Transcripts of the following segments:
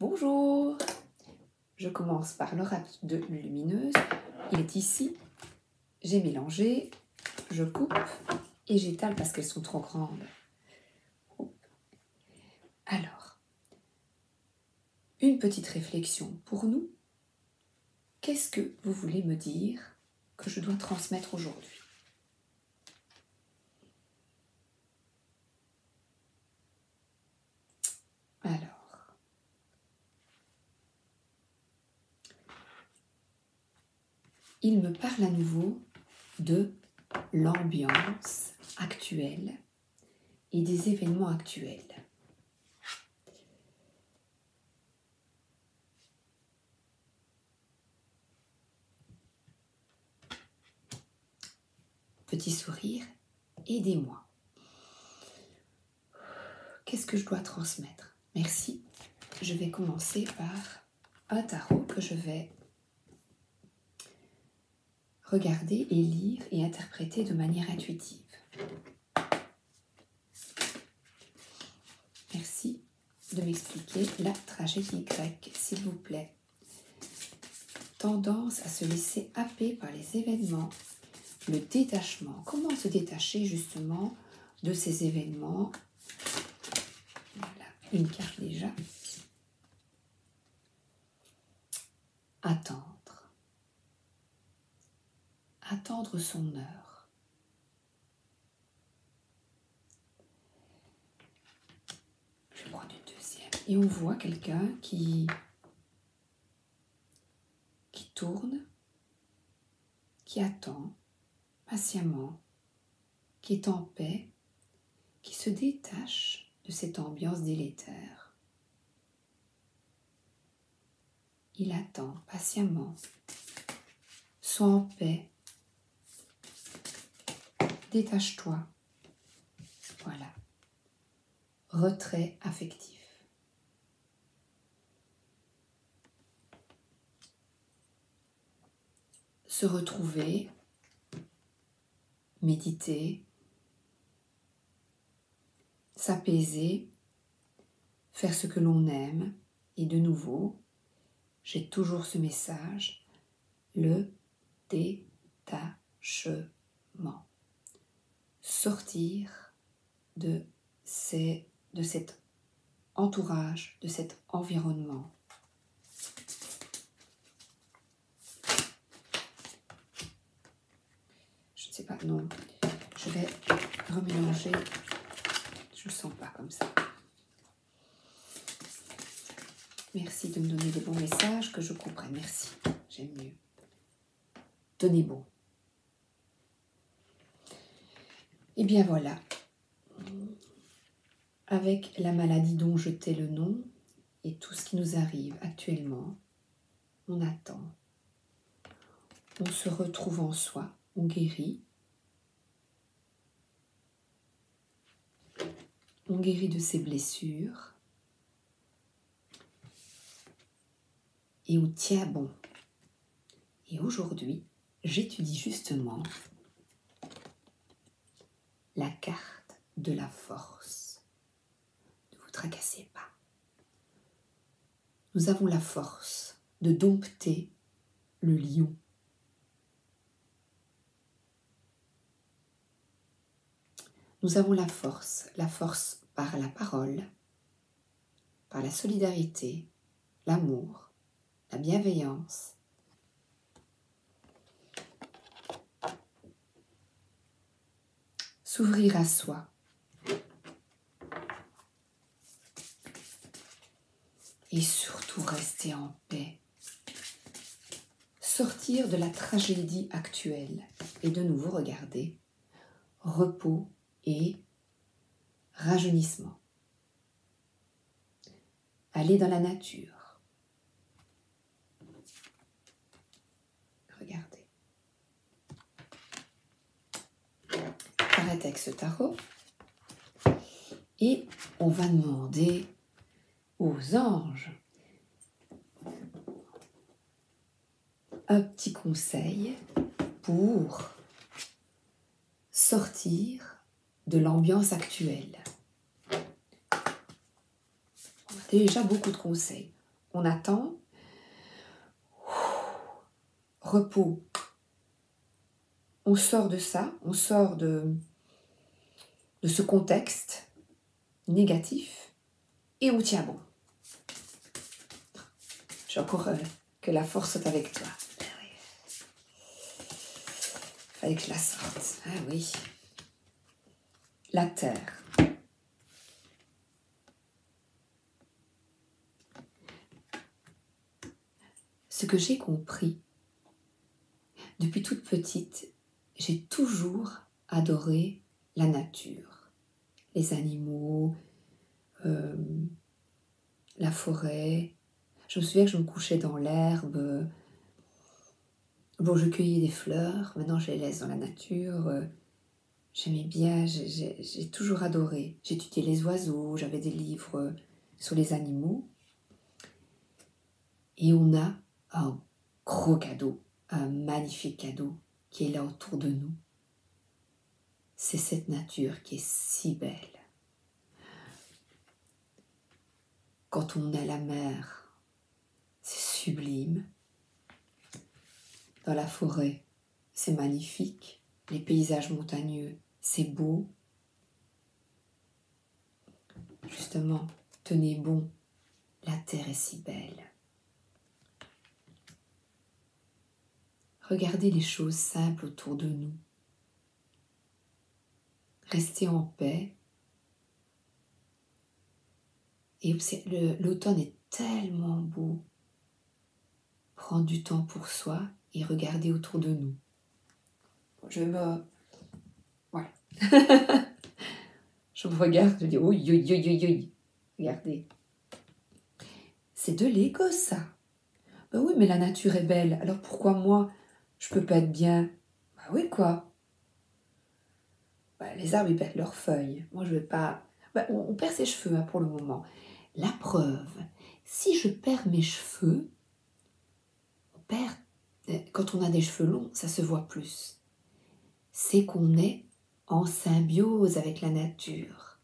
Bonjour! Je commence par l'oracle de lumineuse. Il est ici. J'ai mélangé, je coupe et j'étale parce qu'elles sont trop grandes. Alors, une petite réflexion pour nous. Qu'est-ce que vous voulez me dire que je dois transmettre aujourd'hui? Alors, il me parle à nouveau de l'ambiance actuelle et des événements actuels. Petit sourire, aidez-moi. Qu'est-ce que je dois transmettre? Merci. Je vais commencer par un tarot que je vais regarder et lire et interpréter de manière intuitive. Merci de m'expliquer la tragédie grecque, s'il vous plaît. Tendance à se laisser happer par les événements, le détachement. Comment se détacher justement de ces événements? Voilà, une carte déjà. Attendre. Attendre son heure. Je vais prendre une deuxième. Et on voit quelqu'un qui tourne, qui attend patiemment, qui est en paix, qui se détache de cette ambiance délétère. Il attend patiemment, sois en paix, détache-toi. Voilà, retrait affectif. Se retrouver, méditer, s'apaiser, faire ce que l'on aime. Et de nouveau, j'ai toujours ce message, le détachement. Sortir de cet entourage, de cet environnement. Je ne sais pas, non, je vais remélanger, je ne le sens pas comme ça. Merci de me donner des bons messages, que je comprenne, merci, j'aime mieux. Tenez bon. Et bien voilà, avec la maladie dont je tais le nom et tout ce qui nous arrive actuellement, on attend, on se retrouve en soi, on guérit de ses blessures et on tient bon. Et aujourd'hui, j'étudie justement la carte de la force. Ne vous tracassez pas. Nous avons la force de dompter le lion. Nous avons la force par la parole, par la solidarité, l'amour, la bienveillance. S'ouvrir à soi. Et surtout rester en paix. Sortir de la tragédie actuelle et de nouveau regarder repos et rajeunissement. Aller dans la nature. Regardez. Arrête avec ce tarot. Et on va demander aux anges un petit conseil pour sortir de l'ambiance actuelle. On a déjà beaucoup de conseils. on attend. Repos. On sort de ça, on sort de ce contexte négatif et on tient bon. J'ai encore que la force soit avec toi. Fallait que je la sorte. Ah oui. La terre. Ce que j'ai compris, depuis toute petite, j'ai toujours adoré la nature, les animaux, la forêt. Je me souviens que je me couchais dans l'herbe. Bon, je cueillais des fleurs, maintenant je les laisse dans la nature. J'aimais bien, j'ai toujours adoré. J'étudiais les oiseaux, j'avais des livres sur les animaux. Et on a un gros cadeau, un magnifique cadeau qui est là autour de nous. C'est cette nature qui est si belle. Quand on a la mer, c'est sublime. Dans la forêt, c'est magnifique. Les paysages montagneux, c'est beau. Justement, tenez bon, la terre est si belle. Regardez les choses simples autour de nous. Restez en paix. Et l'automne est tellement beau. Prendre du temps pour soi et regarder autour de nous. Je me... Voilà. Je me regarde, je dis, oui, oui, oui, oui, oui. Regardez. C'est de l'ego, ça. Ben oui, mais la nature est belle. Alors pourquoi moi, je peux pas être bien? Ben oui, quoi. Ben, les arbres, ils perdent leurs feuilles. Moi, je vais pas... Ben, on perd ses cheveux, hein, pour le moment. La preuve, si je perds mes cheveux, on perd... Quand on a des cheveux longs, ça se voit plus. C'est qu'on est en symbiose avec la nature.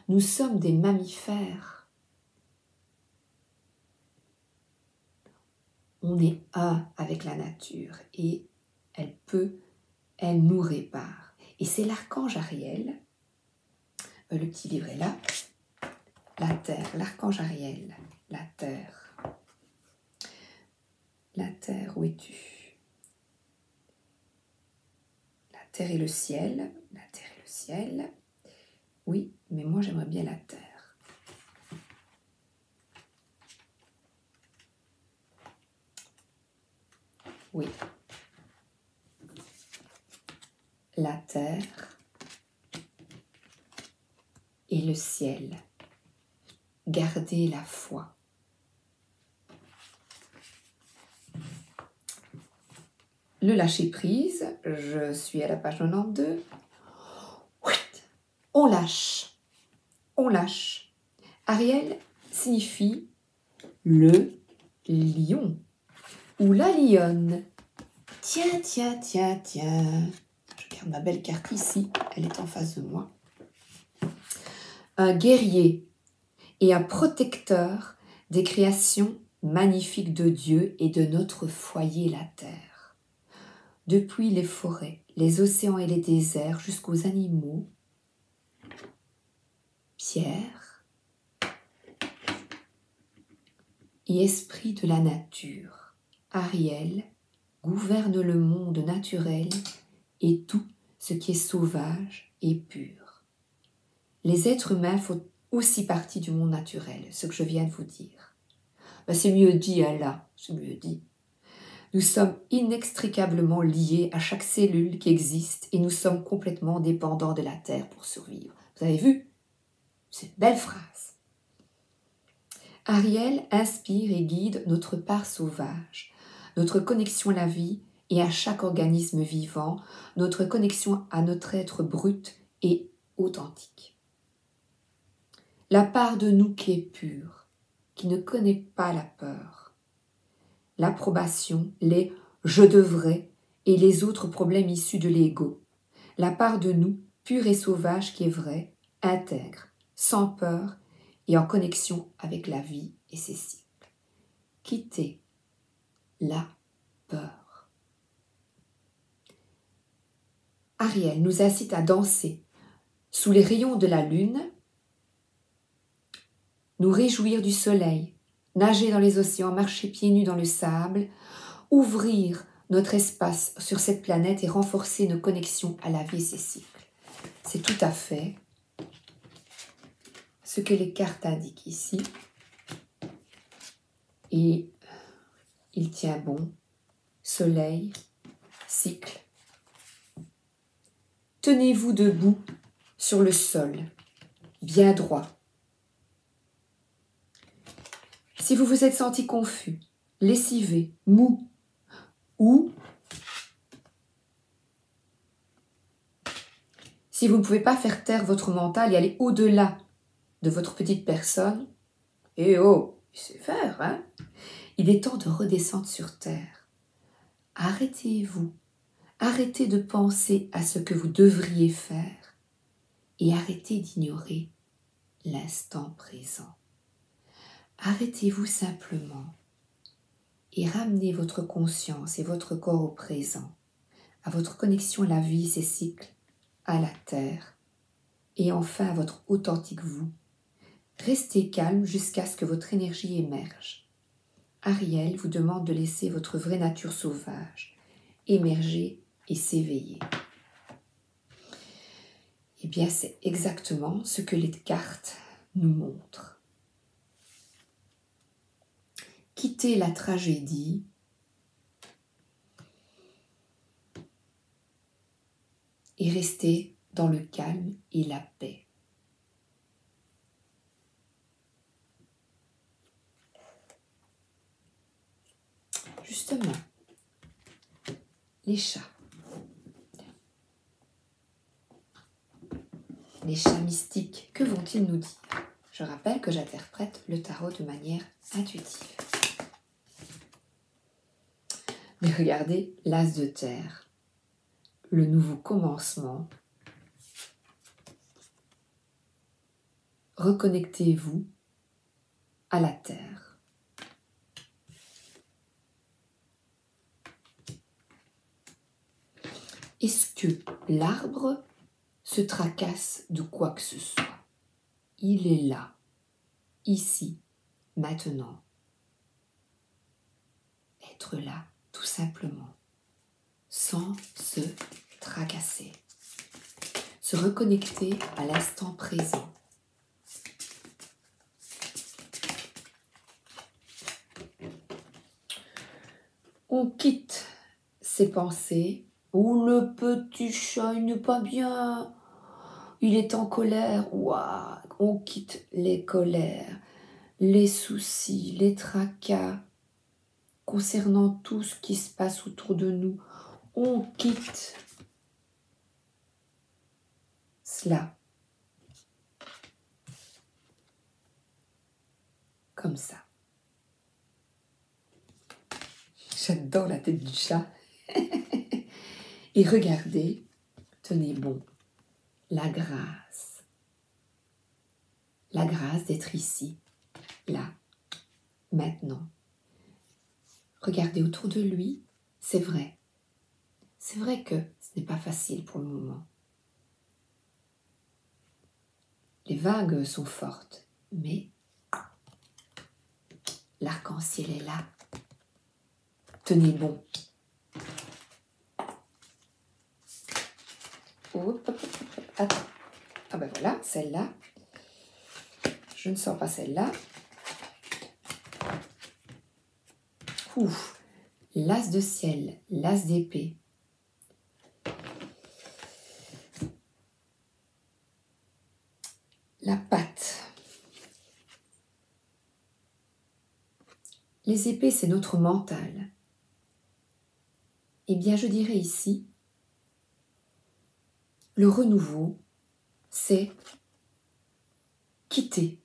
Nous sommes des mammifères. On est un avec la nature et elle nous répare. Et c'est l'archange Ariel, le petit livre est là, la terre, l'archange Ariel, la terre. La terre, où es-tu? La terre et le ciel, la terre et le ciel. Oui, mais moi j'aimerais bien la terre. Oui. La terre et le ciel. Gardez la foi. Le lâcher-prise, je suis à la page 92. On lâche. On lâche. Ariel signifie le lion ou la lionne. Tiens, tiens, tiens, tiens. Je garde ma belle carte ici, elle est en face de moi. Un guerrier et un protecteur des créations magnifiques de Dieu et de notre foyer, la terre. Depuis les forêts, les océans et les déserts jusqu'aux animaux, pierre et esprit de la nature, Ariel gouverne le monde naturel et tout ce qui est sauvage et pur. Les êtres humains font aussi partie du monde naturel, ce que je viens de vous dire. Ben, c'est mieux dit, Allah, c'est mieux dit. Nous sommes inextricablement liés à chaque cellule qui existe et nous sommes complètement dépendants de la terre pour survivre. Vous avez vu? C'est une belle phrase. Ariel inspire et guide notre part sauvage, notre connexion à la vie et à chaque organisme vivant, notre connexion à notre être brut et authentique. La part de nous qui est pure, qui ne connaît pas la peur, l'approbation, les « je devrais » et les autres problèmes issus de l'ego. La part de nous, pure et sauvage, qui est vraie, intègre, sans peur et en connexion avec la vie et ses cycles. quitter la peur. Ariel nous incite à danser sous les rayons de la lune, nous réjouir du soleil, nager dans les océans, marcher pieds nus dans le sable, ouvrir notre espace sur cette planète et renforcer nos connexions à la vie et ses cycles. C'est tout à fait ce que les cartes indiquent ici. Et il tient bon, soleil, cycle. Tenez-vous debout sur le sol, bien droit. Si vous vous êtes senti confus, lessivé, mou, ou si vous ne pouvez pas faire taire votre mental et aller au-delà de votre petite personne, eh oh, c'est faire, hein? Il est temps de redescendre sur terre. Arrêtez-vous, arrêtez de penser à ce que vous devriez faire et arrêtez d'ignorer l'instant présent. Arrêtez-vous simplement et ramenez votre conscience et votre corps au présent, à votre connexion à la vie, ses cycles, à la terre et enfin à votre authentique vous. Restez calme jusqu'à ce que votre énergie émerge. Ariel vous demande de laisser votre vraie nature sauvage émerger et s'éveiller. Eh bien, c'est exactement ce que les cartes nous montrent. Quittez la tragédie et restez dans le calme et la paix. Justement, les chats. Les chats mystiques, que vont-ils nous dire? Je rappelle que j'interprète le tarot de manière intuitive. Mais regardez l'as de terre, le nouveau commencement. Reconnectez-vous à la terre. Est-ce que l'arbre se tracasse de quoi que ce soit? Il est là, ici, maintenant. Être là, tout simplement, sans se tracasser. Se reconnecter à l'instant présent. On quitte ses pensées. Oh, le petit chat, il n'est pas bien. Il est en colère. Ouah, on quitte les colères, les soucis, les tracas concernant tout ce qui se passe autour de nous. On quitte cela. Comme ça. J'adore la tête du chat. Et regardez, tenez bon, la grâce. La grâce d'être ici, là, maintenant. Regardez autour de lui, c'est vrai. C'est vrai que ce n'est pas facile pour le moment. Les vagues sont fortes, mais l'arc-en-ciel est là. Tenez bon. Hop, hop, hop, attends. Ah ben voilà, celle-là. Je ne sens pas celle-là. Ouf, l'as de ciel, l'as d'épée. La patte. Les épées, c'est notre mental. Eh bien, je dirais ici, le renouveau, c'est quitter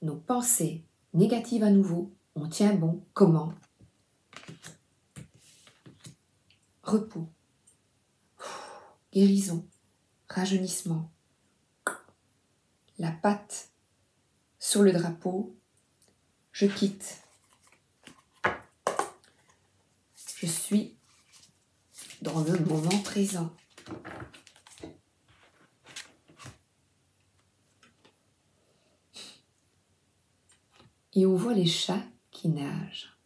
nos pensées négatives à nouveau. On tient bon. Comment? Repos, guérison, rajeunissement. La patte sur le drapeau, Je quitte. Je suis dans le moment présent. Et on voit les chats qui nagent.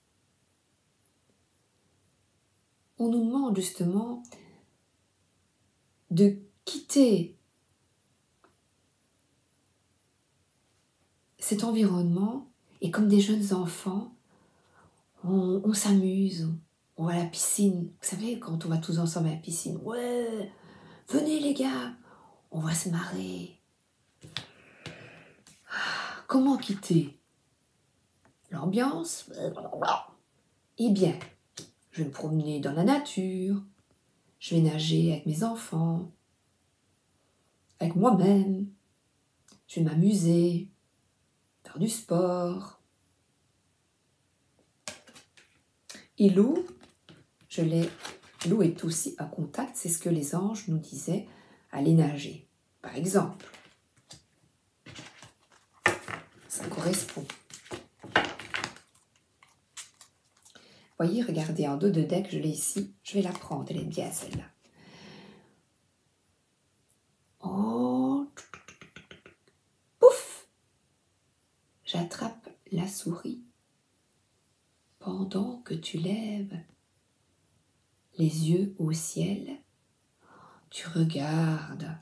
On nous demande justement de quitter cet environnement et comme des jeunes enfants, on s'amuse, on va à la piscine. Vous savez, quand on va tous ensemble à la piscine, ouais, venez les gars, on va se marrer. Comment quitter l'ambiance? Eh bien, je vais me promener dans la nature, je vais nager avec mes enfants, avec moi-même, je vais m'amuser, faire du sport. Et l'eau, l'eau est aussi un contact, c'est ce que les anges nous disaient, aller nager. Par exemple, ça correspond. Voyez, regardez, en dos de deck, je l'ai ici. Je vais la prendre, elle est bien celle-là. Oh, pouf! J'attrape la souris pendant que tu lèves les yeux au ciel. Tu regardes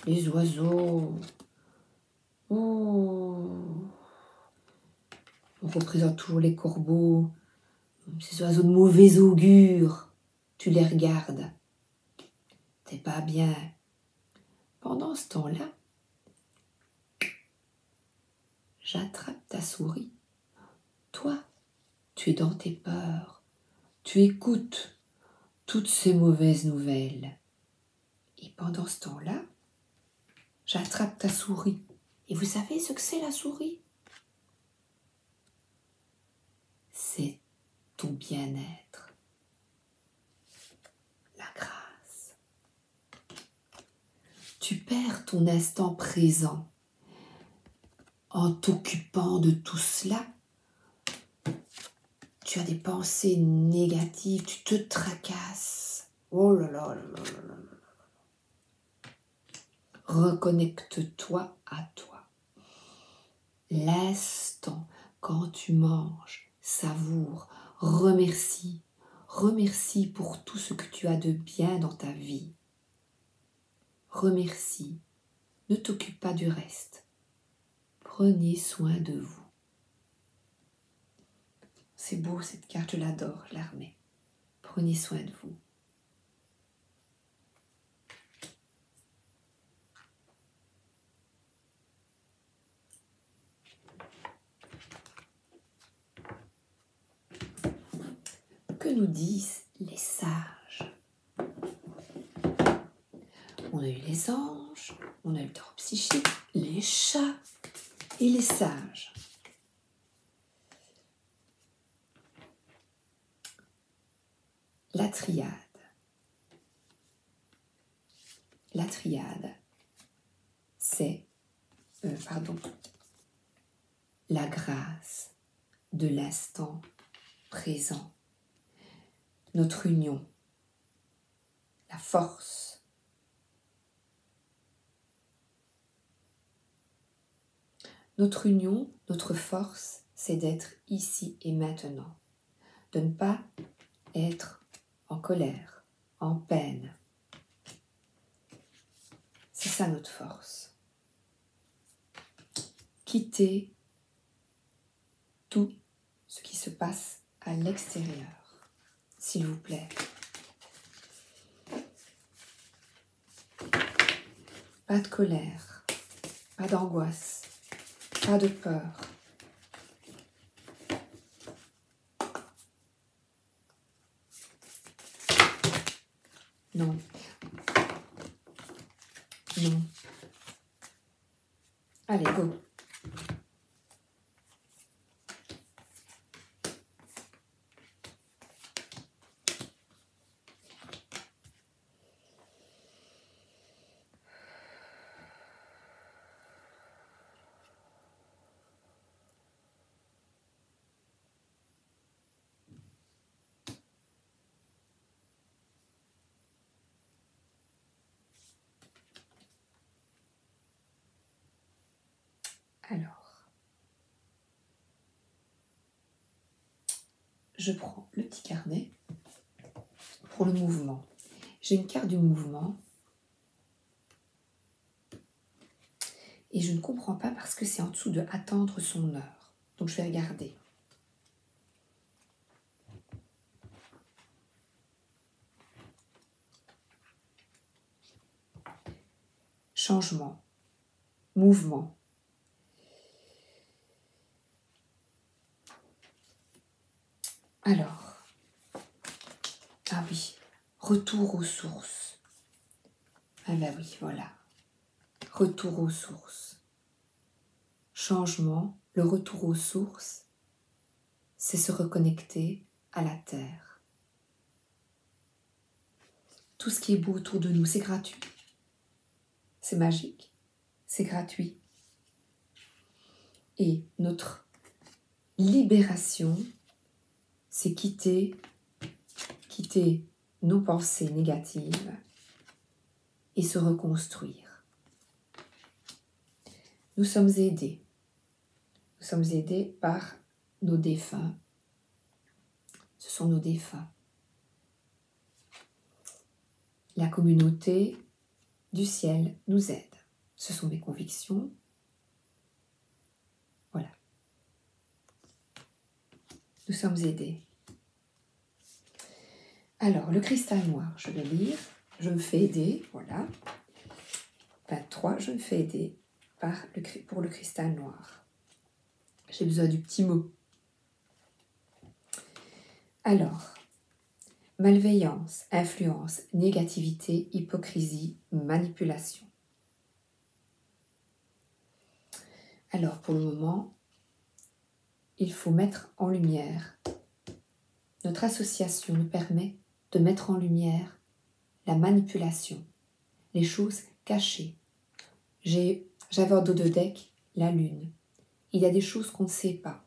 les oiseaux. Oh. On représente toujours les corbeaux. Ces oiseaux de mauvais augure, tu les regardes. T'es pas bien. Pendant ce temps-là, j'attrape ta souris. Toi, tu es dans tes peurs. Tu écoutes toutes ces mauvaises nouvelles. Et pendant ce temps-là, j'attrape ta souris. Et vous savez ce que c'est la souris? C'est ton bien-être. La grâce. Tu perds ton instant présent en t'occupant de tout cela. Tu as des pensées négatives, tu te tracasses. Oh là là là là là là. Reconnecte-toi à toi. L'instant, quand tu manges, savoure, remercie. Remercie pour tout ce que tu as de bien dans ta vie. Remercie. Ne t'occupe pas du reste. Prenez soin de vous. C'est beau cette carte, je l'adore, je la remets. Prenez soin de vous. Que nous disent les sages? On a eu les anges, on a eu le tarot psychique, les chats et les sages. La triade. La triade, c'est, la grâce de l'instant présent. Notre union, la force. Notre union, notre force, c'est d'être ici et maintenant. De ne pas être en colère, en peine. C'est ça notre force. Quitter tout ce qui se passe à l'extérieur, s'il vous plaît. Pas de colère, pas d'angoisse, pas de peur. Non. Non. Allez, go. je prends le petit carnet pour le mouvement. J'ai une carte du mouvement et je ne comprends pas parce que c'est en dessous de attendre son heure. Donc je vais regarder. Changement, mouvement. Alors, ah oui, retour aux sources. Ah ben oui, voilà. Retour aux sources. Changement, le retour aux sources, c'est se reconnecter à la terre. Tout ce qui est beau autour de nous, c'est gratuit. C'est magique. C'est gratuit. Et notre libération, c'est quitter nos pensées négatives et se reconstruire. Nous sommes aidés. Nous sommes aidés par nos défunts. Ce sont nos défunts. La communauté du ciel nous aide. Ce sont mes convictions. Voilà. Nous sommes aidés. Alors, le cristal noir, je vais lire. Je me fais aider, voilà. 23, je me fais aider pour le cristal noir. J'ai besoin du petit mot. Alors, malveillance, influence, négativité, hypocrisie, manipulation. Alors, pour le moment, il faut mettre en lumière. Notre association nous permet de mettre en lumière la manipulation, les choses cachées. J'avais en dos de deck la lune. Il y a des choses qu'on ne sait pas.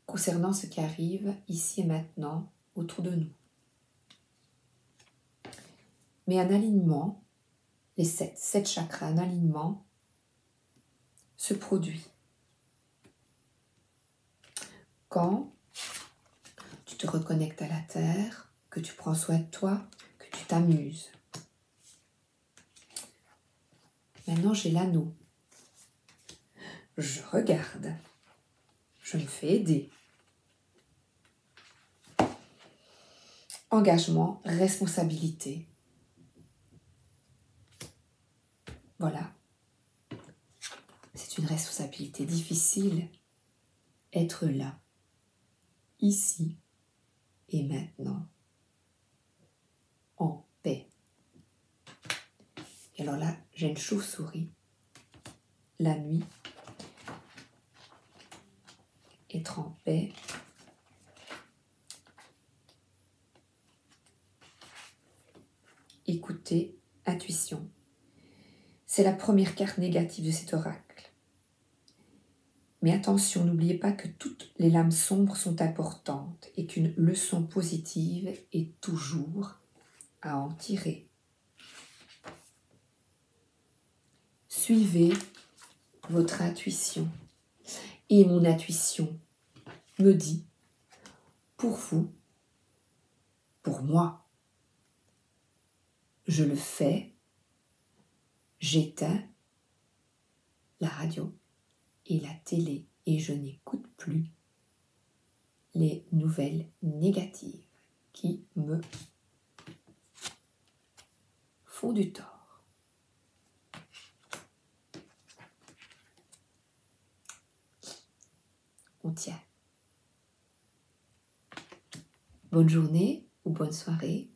Concernant ce qui arrive ici et maintenant autour de nous. Mais un alignement, les sept chakras, un alignement se produit. Quand tu te reconnectes à la terre, que tu prends soin de toi, que tu t'amuses. Maintenant, j'ai l'anneau. Je regarde. Je me fais aider. Engagement, responsabilité. Voilà. C'est une responsabilité difficile. Être là, ici et maintenant, en paix. Et alors là, j'ai une chauve-souris. La nuit, être en paix. Écouter, intuition. C'est la première carte négative de cet oracle. Mais attention, n'oubliez pas que toutes les lames sombres sont importantes et qu'une leçon positive est toujours à en tirer. Suivez votre intuition. Et mon intuition me dit, pour vous, pour moi, je le fais, j'éteins la radio et la télé et je n'écoute plus les nouvelles négatives qui me font du tort. On tient. Bonne journée ou bonne soirée.